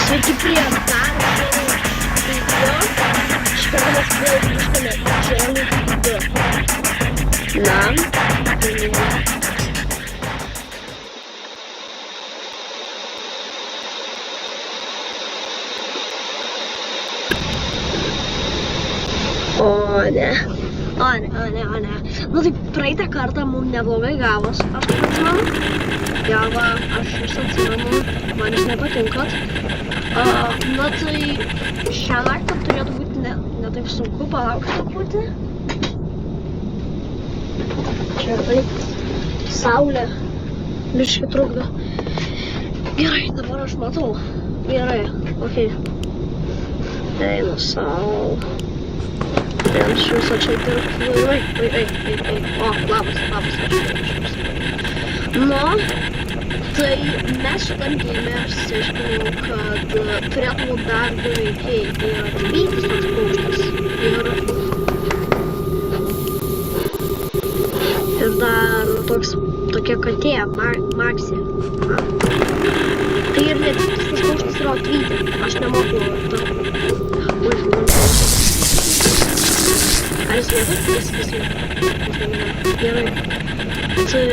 Sveiki prie dar video. Šįkart mes vėl grįžtame į Challenge 2. O ne. Nu tai praeitą kartą mums neblogai gavos, aš taip atsimenu. Ja, va, aš jūs atsimenu, man jūs nepatinkat. Na tai šią naktį turėtų būti ne taip sunku, palaukti truputį. Čia taip, saulė biškį trukdo. Gerai, dabar aš matau. Gerai, okei. Eina sau. Aš visą čia dirbti. Oi. O, labas, aš. Nu, tai mes šitam game išsiaiškinau, kad turėtų būt dar du veikėjai. Tai yra Tvytis toks paukštas ir dar tokia katė, Maxi. Tai ir ne Tvytis tas paukštas yra Tvyti. Aš nemoku Ar jis vietas? Jis vietas. Gerai. Tai...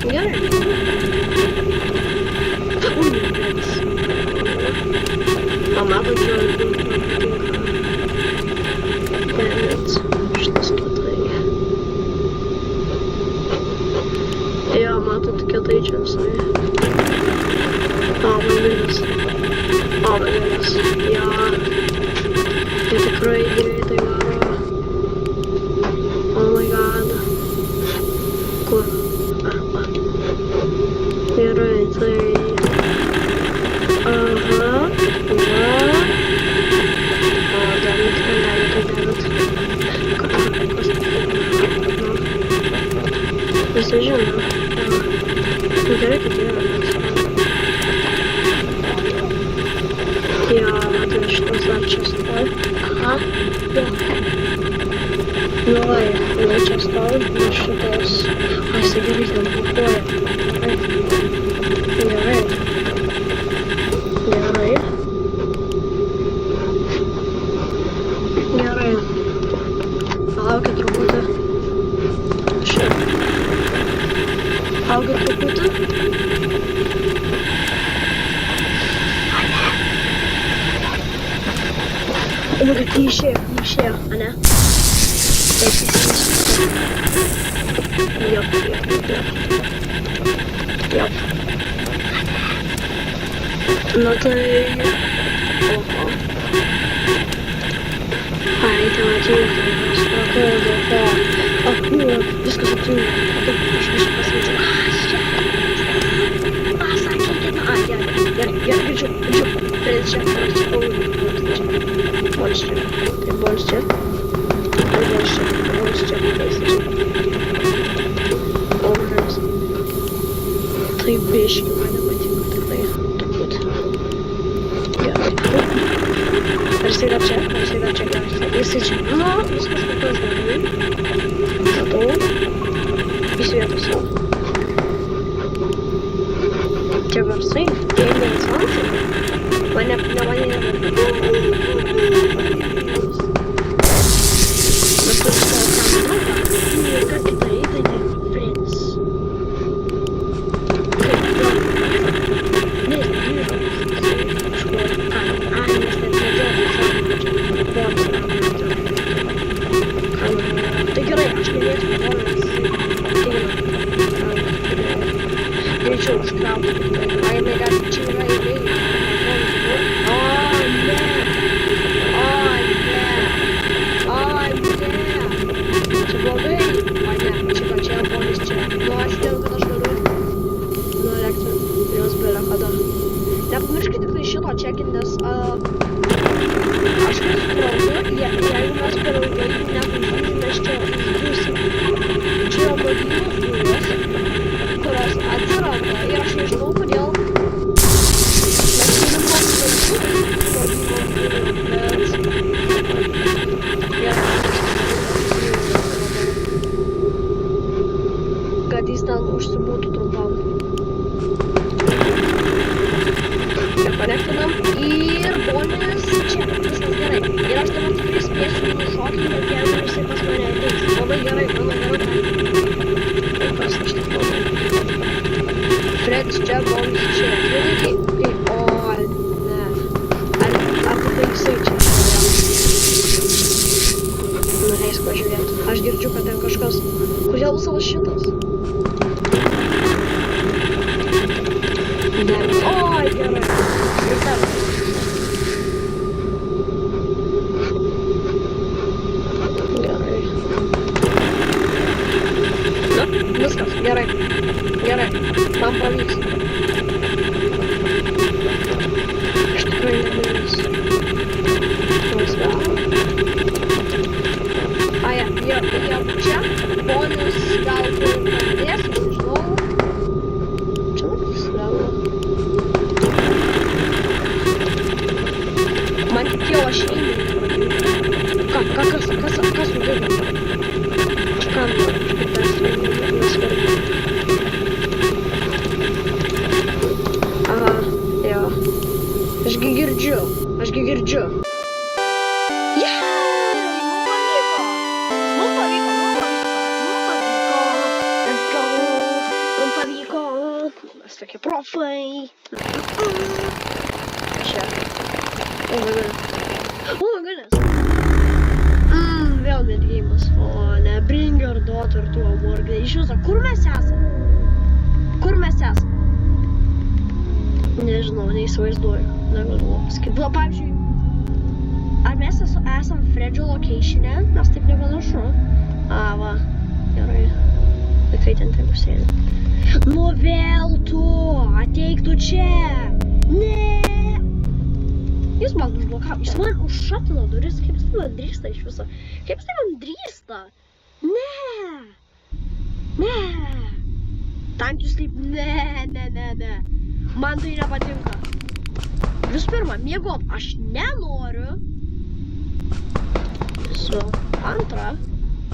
Gerai. Pamato čia bet šitas kietai. Jo, matot kietai čia visai. Vandėlis. Jo. Tai tikrai greitai varo. Oh my god. Kur? Va. Gerai, tai... Aha. O, damit. Visi žino. Gerai, kad yra. Jo, matai, šitas dar čia stovi. Aha, jo. Nu va, jinai čia stovi, nes šitas... Ai, jisai gerai ten blokuoja. Gerai. Palaukit truputį. Palaukit truputį. O, bet jį išėjo, ane? Taip, Jop. Nu tai... Oho. Ai, ten atjungtas. Oho. Viskas atjungta. Aš viską pasveičiau. Pasakykit. Gerai, girdžiu. Čia. Больше. Образ. Tai biški mane patiko tikrai turbūt. Gerai. Ar jisai dar čia? Jisai čia. Nu, viskas kitos gerai. Matau. Į vietose. Čia garsai. Jie neatsvansi. Mane nepamirškite tiktai šito čekinės. Aš nesuprantu, jeigu mes per ilgai nepažįsime, mes čia užbūsim. Čia yra modynų dujos, kurios atsiranda ir aš nežinau, kodėl mes turim kad jis ten užsibūtų trumpam. Žiūrėk, čia bombs, čia. Žiūrėk, o, ne. Ar tu baigsi čia? Leisk pažiūrėti. Aš girdžiu, kad ten kažkas. Kodėl visas šitas? Ne. Oi, gerai. Ir dar. Gerai. Na, viskas. Gerai. Gerai. Man pavyks. Iš tikrųjų nepavyks. Nors gal. Jie čia, ponius gal pradės, nežinau. Čia mums lengva. Man tik jau aš einu. Kas nudirba? Aš ką noriu, aš kaip nesvarbu. Aha, jo. Ašgi girdžiu. Tokie profai. Čia. Oh my goodness. Vėl netgėjimas. O ne, bring your daughter to a work. Iš viso, kur mes esam? Nežinau, neįsivaizduoju. Negaliu pasakyti. Pavyzdžiui, ar mes esam Fredžio location'e? Nes taip nepanašu. Va. Gerai. Tikrai ten taip užsėdė. Nu vėl tu, ateik tu čia. Ne. Jis man užblokavo, jis man užšatino duris. Kaip jis man drįsta iš viso? Kaip jis man drįsta? Ne. Time to sleep. Ne. Man tai nepatinka. Visų pirma, miegot aš nenoriu. Visų antra,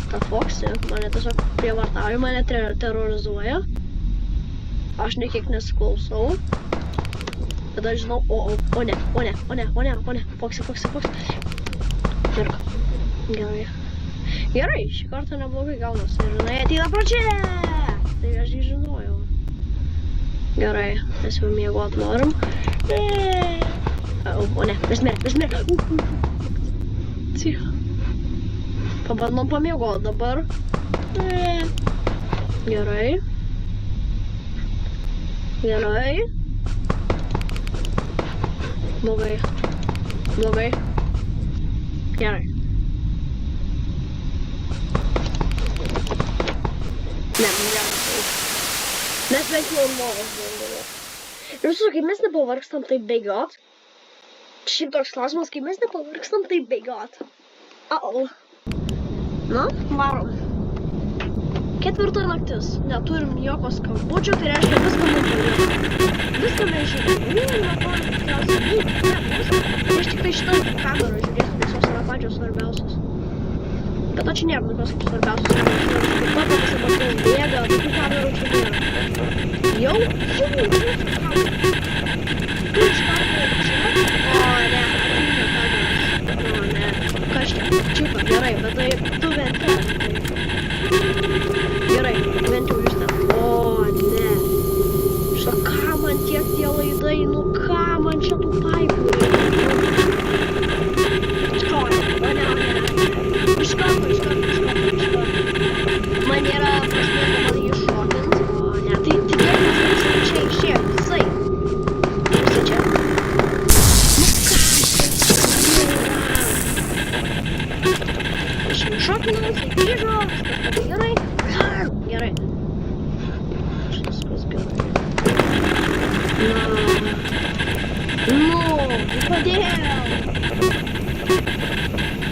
ta Foxy mane tiesiog prievartauja, mane terrorizuoja. Aš nekiek nesiklausau. Bet aš žinau, o ne. Foxy. Gerai, šį kartą neblogai gaunasi. Ir jinai ateina pradžia. Tai aš jį žinojau. Gerai, mes jau miegot norim. O ne, mes mirė. Pabandom pamiegot dabar. Gerai. Blogai. Gerai. Ne, mes bent jau lovos bandome. Ir visų, kaip mes nepavargstam taip bėgiot. Šiaip toks klausimas, kaip mes nepavargstam taip bėgiot. Na, varom. 4 naktis. Neturim jokio skambučio, tai reiškia viską nubudim. Viską mes žiūrėsim. Aš tik tai šitą kamerą žiūrėsiu, nes jos yra pačios svarbiausios. Bet čia nėra tokios kaip svarbiausios kameros. Kaip pat pasibatau bėga, tokių kamerų čia nėra. Jau? Tu iš karto kas čia? Čipa, gerai, bet tai tu ventė. Gerai, bent jau jūs ten. O, ne. Šitą, ką man tiek tie laidai, nu ką man čia tų paipų reikia? O ne. Iš karto. Man yra prasmės man jį šokint. O, ne. Tai gerai, čia išėjo visai. Visi čia. Aš jau šokinau, tai grįžo. Gerai. Viskas gerai. Kodėl?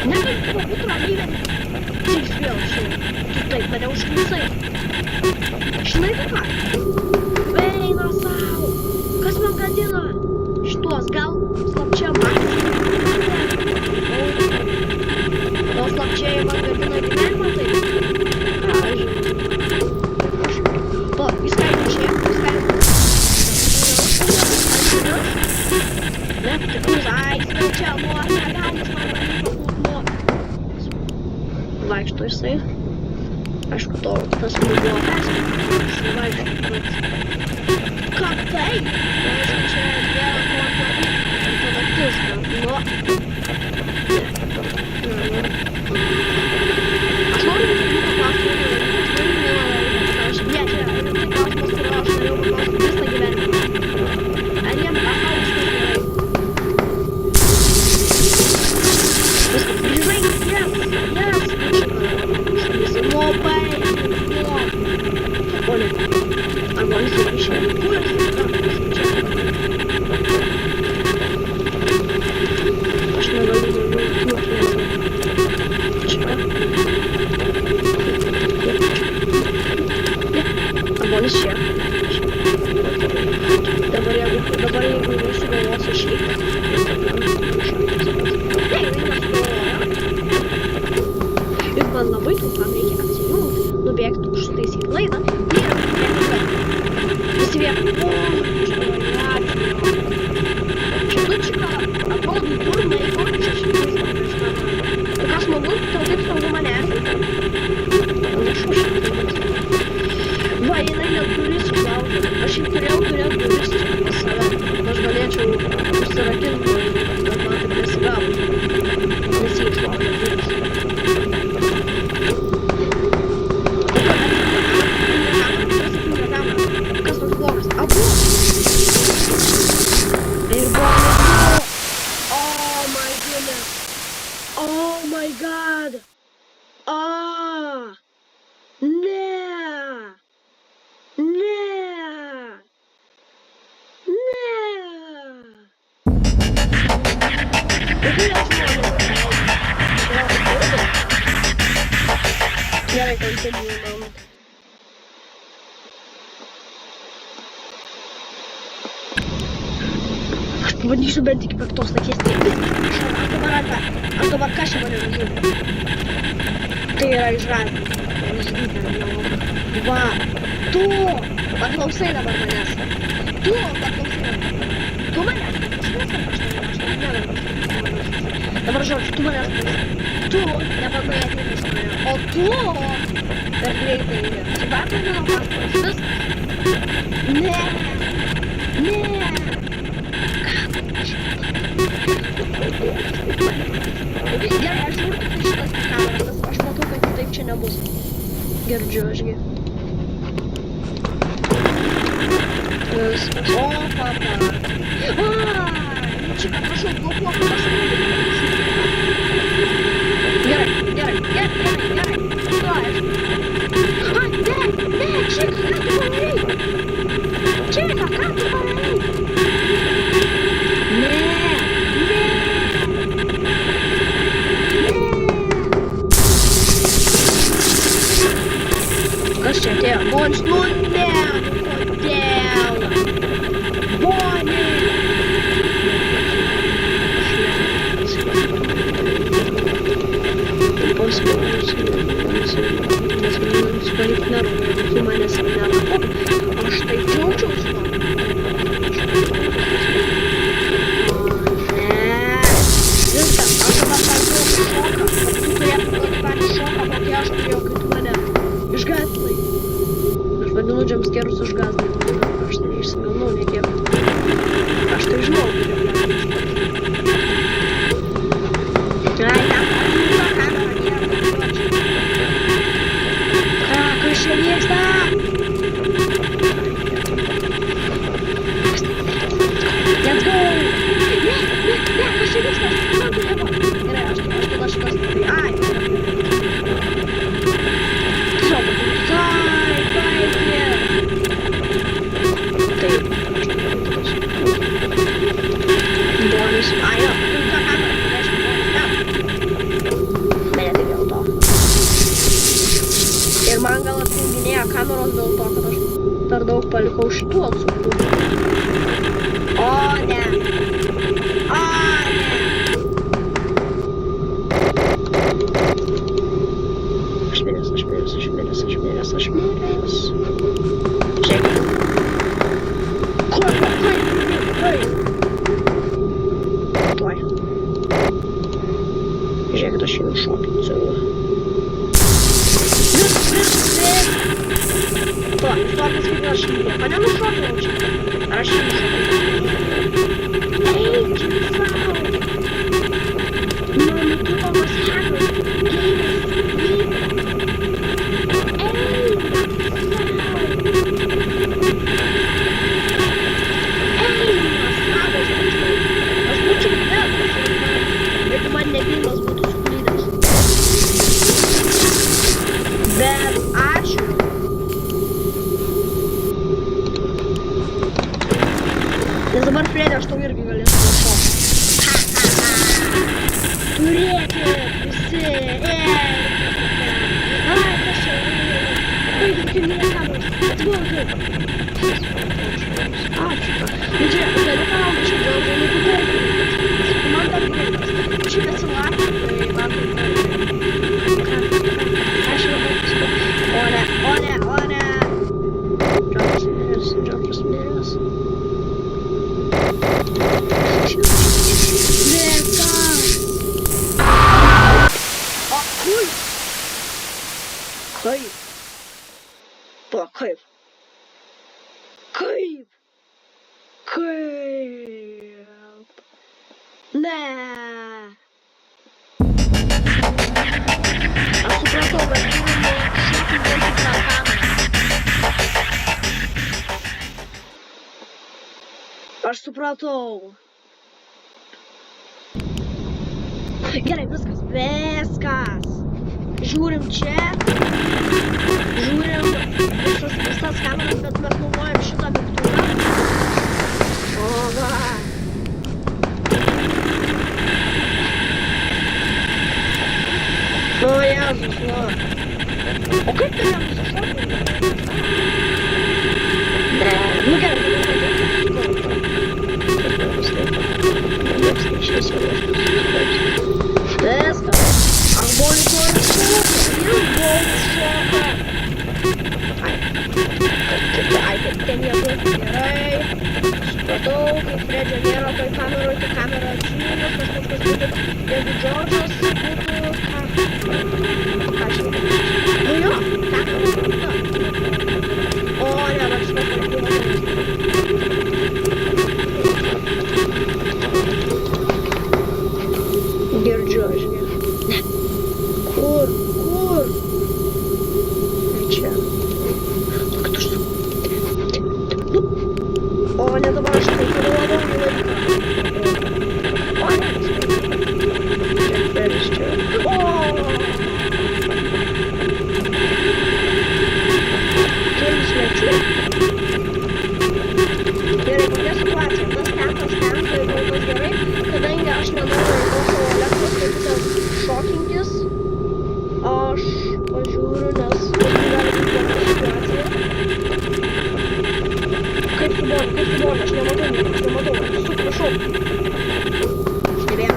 Negaliu pabūt ramybę. Tik vėl šiandien. Tu taip mane užklusai. Žinai tu ką? Eina sau. Kas man gadina? Šitos gal slapčia man. Gal slapčiai man gadina gyvenimą taip? Ką aš žinau? To, įskaitė čia. Ne, tikrus, gal čia negalis man pabūt vaikšto jisai. Aišku, tas buvo perspėjimas. Vaikšto, bet ką čia vėl naktis, nu. Aš noriu paklausti, visą gyvenimą. Ar jiem dabar jeigu nesugalvosiu išlipti. Ir man labai trumpam reikia atsijungti, nubėgti užtaisyti laidą ir visi vien. Šilučika, atrodo, durna, jeigu čia šilučika. Ir ką smagu, tau taip smagu mane. Va, jinai net duris užlaužė. Aš jau turėjau duris pas save. Aš galėčiau užsirakinti, bet man taip nesigavo. Nes jį užlaužė duris. Kas toks blogas? Abu! Ir buvo nebuvo. Oh my goodness. Oh my god. Ne. Gerai, kontinuuojam. Aš pabandysiu bent iki 5 nakties. Aš dabar ką čia mane nužudė? Tai yra išgąsdinimas. Va, tu paklausai dabar manęs. Tu paklausai. Tu manęs. Dabar žodžiu, tu manęs. Tu nebandai ateiti iš manęs. O tu per greitai eini. Supratai mano paskaitas? Ne. Gerai, aš žiūriu tik šitas kameras. Aš matau, kad taip čia nebus. Girdžiu ašgi. Viskas. O, papa. Čia prašau, blokuok, Gerai. Ne, čia ką tu padarei? Kas čia atėjo? Bonis, nu ne, kodėl? Boni! Palikti narų, tu manęs nelabai. Aš taip džiaugiausi. Viskas, aš dabar patį šoką. Tu turėtum tokį patį šoką, kokį aš turėjau, kai tu mane išgąsdinai. Aš vadinu jumpscarus išgąsdinti. Aš tai neišsigaunau nekiek. Aš tai žinau, kaip jau čia vyksta? Let's go! Ne, kas čia vyksta? Gerai, aš tada šitas... Ai! Tiesiog, baigė! Taip, aš tada Bonis, ai, jo, tu tą kamerą, reiškia, ne, tai dėl to. Ir man gal atjunginėjo kameros dėl to, kad aš per daug palikau šitų atsukų. O ne! Aš miręs. Žiūrėk. Kur? Tuoj. Žiūrėk, aš jį nušokinsiu. Tokius kaip aš nieko nenušokinau čia. Aš eik čia sau. Nuo mygtuko pasakos. Bet ačiū. Nes dabar Fredė aš tau irgi galėsiu nušokti. Turėkit visi. Ai, kas čia? Baigim mane kameros. Atvokiu. Ačiū. Nu čia, galiu palaukti čia dėl žemėkų tarpų. Man dar gyvenimas. Šiaip esi lapė, tai man tai aš jau paskui. Ore. Džokas miręs. Vėka. O, ui. Kaip? Pa, kaip? Ne. Aš supratau, kad turime šiek tiek tą kamerą. Aš supratau. Gerai, viskas. Žiūrim čia. Žiūrim visas kameras, bet mes naudojam šitą mygtuką. O, va. O, Jėzus, va. O kaip tai jam nusišokti? Ne, nu gerai. Viskas. Aš buvau noriu šokti. Ai, kaip ten jėgu. Gerai. Supratau, kai Fredžio nėra toj kameroj, tai kamera atsijungus, kažkas būtų. Jeigu Džordžas būtų... Ką aš nežinau? Nu jo, kamera būtų. O, ne, va, šitas buvo. Girdžiu, aš ne. Kur? Čia. Kad aš... O, ne dabar aš tai pagalvodau į laiką. O, ne. Čia Fredis čia. O! Kelis mečių. Gerai, kokia situacija? Tas ten, tai kol kas gerai. Kadangi aš nenoriu savo elektros, tai tas šokinkis. Aš pažiūriu, nes gali būti tokia situacija. Kaip su boliu, aš nematau, Su, prašau. Stebėjau.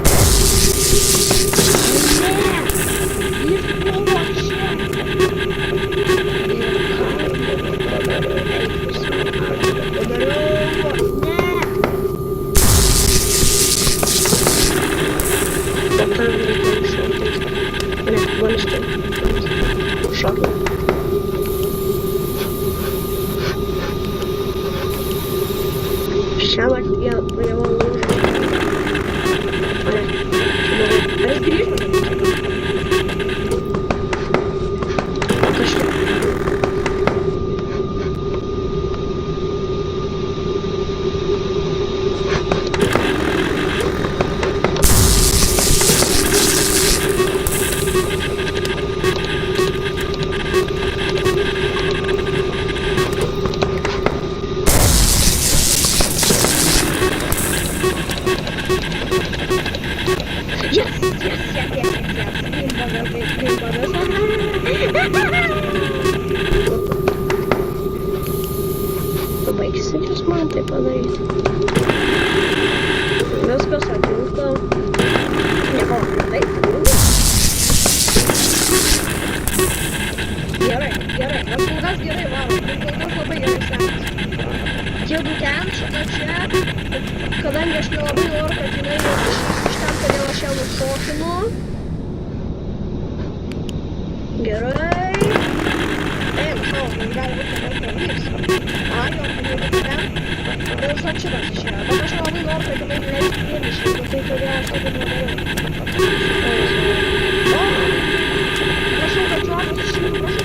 Ne! Jis buvo čia. Šiamak jau lūžo. Ar jis grįžo? Kažkaip. Baigsis man tai padaryti. Viskas atjungta. Nieko, taip. Gerai. Mes kol kas gerai varom. Kol kas labai gerai sekasi. Jeigu ten, šitą čia, kadangi aš nelabai noriu, kad jinai išlįs iš ten, kodėl aš ją nušokinu. Gerai. Gal būt, kad pavyks. Jo, pavyks ten. Tiesiog šitas išėjo, bet aš labai noriu, kad jinai leisti vieną išėjo, tai todėl aš labai nedariau. Prašau, kad žuomas išėjo, prašau.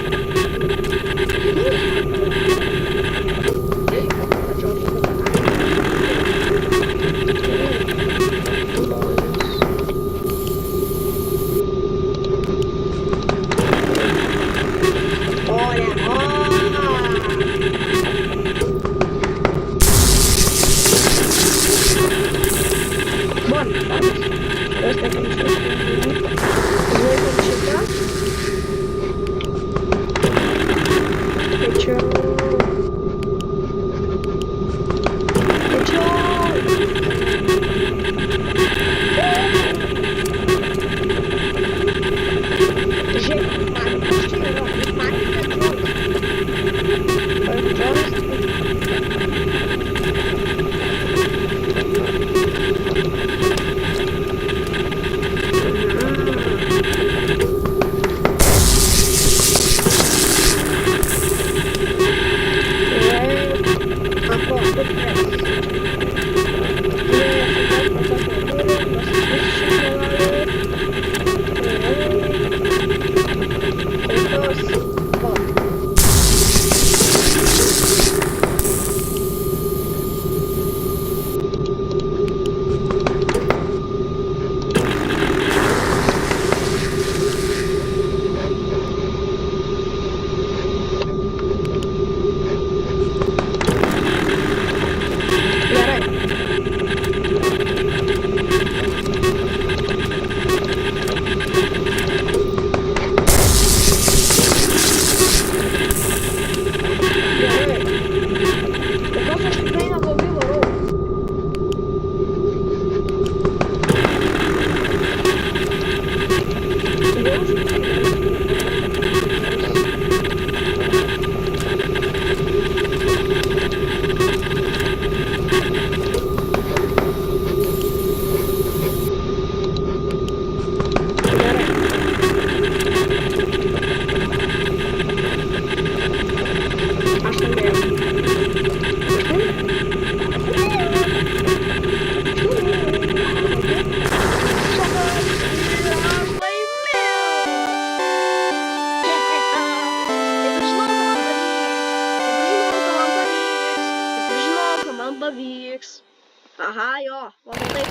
Aha, jo, va taip,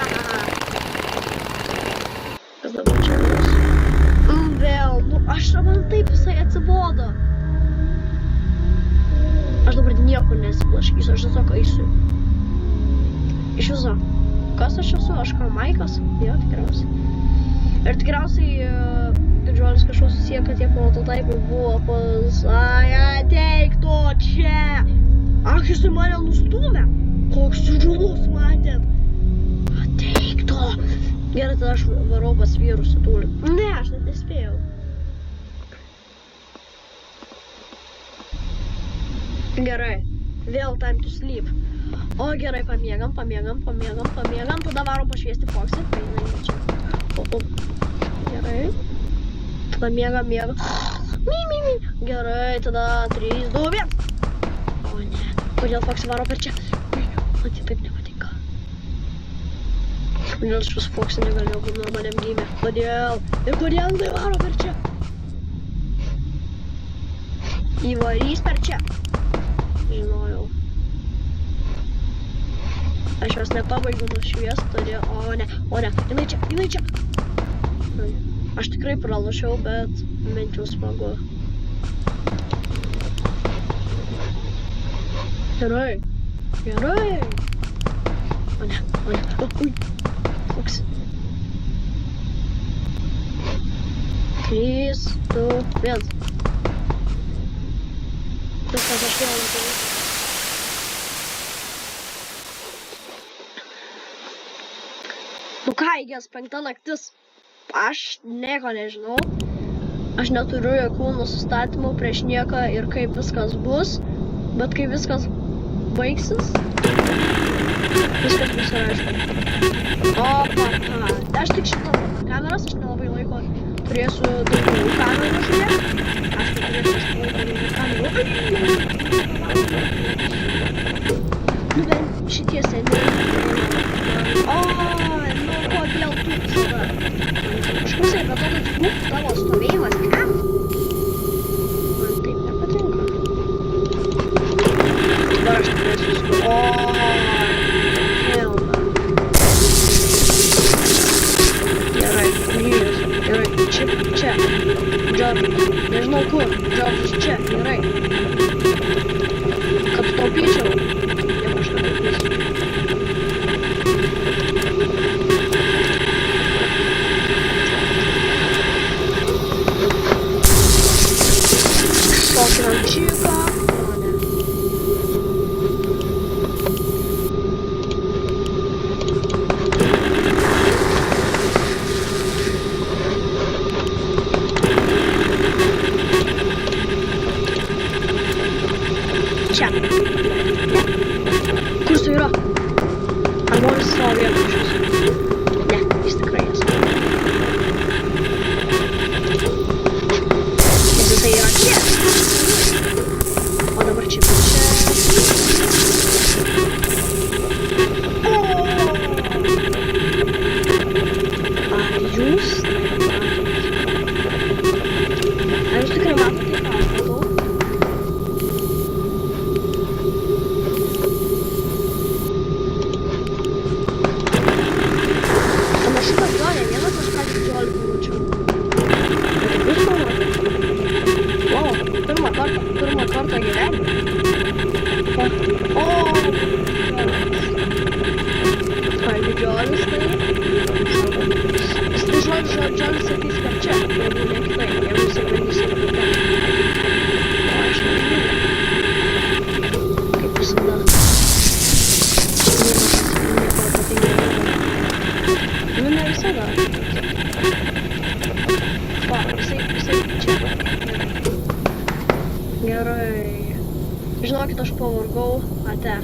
aha. Kas dabar čia bus? Vėl, aš man taip visai atsibodo. Aš dabar niekur nesiblaškysiu, aš tiesiog eisiu. Iš viso, kas aš esu? Aš ką, Maikas? Jo, tikriausiai. Ir tikriausiai, kad žodis kažko susiję, kad tie prototaipai buvo pas... Ateik to čia! Ach, jisai mane nustūmė! Koks žuvus matėt! Ateik to! Gerai, tada aš varau pas vyrus į tūlį. Ne, aš net nespėjau. Gerai, vėl time to sleep. O gerai, pamiegam. Tada varom pašviesti Foxy. Čia. Gerai. Tada miegam. Gerai, tada 3, 2, 1. O ne, kodėl Foxy varo per čia? Man tai taip nepatinka. Kodėl aš vis Foxy negalėjau būti normaliam gyme? Kodėl? Ir kodėl tai varo per čia? Įvarys per čia. Žinojau. Aš jos nepabaigiu nušviest, todėl... O ne, jinai čia. Aš tikrai pralošiau, bet bent jau smagu. Gerai. O ne. Ui. Foxy. 3, 2, 1. Viskas, aš vėl nutariu. Nu ką, įgės 5 naktis. Aš nieko nežinau. Aš neturiu jokių nusistatymų prieš nieką ir kaip viskas bus. Bet kai viskas baigsis, viskas bus aišku. Aš tik šitą kameras, aš nelabai laiko turėsiu daugiau kamerų žiūrėti. Aš tik turėsiu laiko daugiau kamerų. šitie seni. O, nu kodėl tu visada? Išklausai, bet tada tavo stovėjimas, ką? Man taip nepatinka. Dabar aš turėsiu su... O, helna. Gerai, grįžęs. Gerai, čia. Džordžas. Nežinau kur. Džordžas čia. Gerai. Kad taupyčiau. Jau aš netaupysiu. Šokinam čiką. O, ne. Čia. Kur jis yra? Ar nori savo vietą iš viso? Ne, jis tikrai esu. Jeigu tai yra čia. O dabar čia. Ar jūs tikrai matote, ką aš matau? Panašu, kad jo, ne vieną kažką didžiolį pamačiau. Bet jūs manote? Wow, pirmą kartą gyvenime. O, ką didžiolis tai? Jis tai žodžiolis sakys, kad čia, jeigu ne kitaip, jeigu jis bandys ir kitaip. O, aš nežinau. Kaip visada. Nu, ne visada. Va, visai čia. Gerai. Žinokit, aš pavargau. Ate.